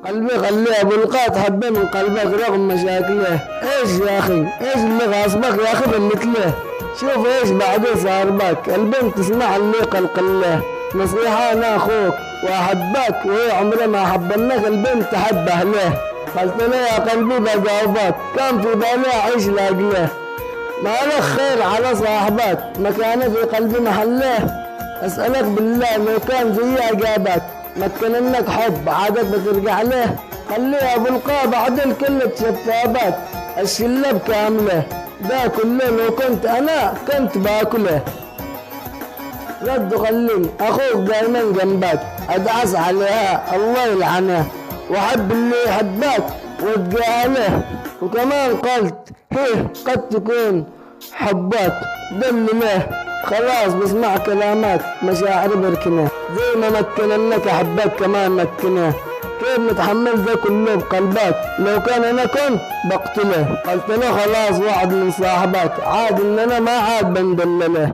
قلبي خليه ابو القات حبه من قلبك رغم مشاكله. ايش يا اخي ايش اللي غاصبك يا اخي بالمثله؟ شوف ايش بعده صار بك. البنت تسمع اللي قلقله. نصيحة انا اخوك واحبك وهي عمرها ما حبناك. البنت تحب اهله. قلت له يا قلبي بجاوبك كان في بالي اعيش لاجله. ما لك خير على صاحبك مكانه في قلبي محله. اسألك بالله لو كان زي اجابك مكننك حب عادك بترجع له. خليه ابو القاب عدل كل شفافك الشله بكامله. ده كله لو كنت انا كنت باكله. رد خليني اخوك دايما جنبك ادعس عليها الله يلعنه. واحب اللي يحبك وتجاهله. وكمان قلت هيه قد تكون حبك دلله. خلاص بسمع كلامك مشاعري بركنه. زي ما مكننك احبك كمان مكنه. كيف متحمل ده كله بقلبك؟ لو كان انا كنت بقتله. قلت له خلاص وعد من صاحبك عاد ان انا ما عاد بندلله.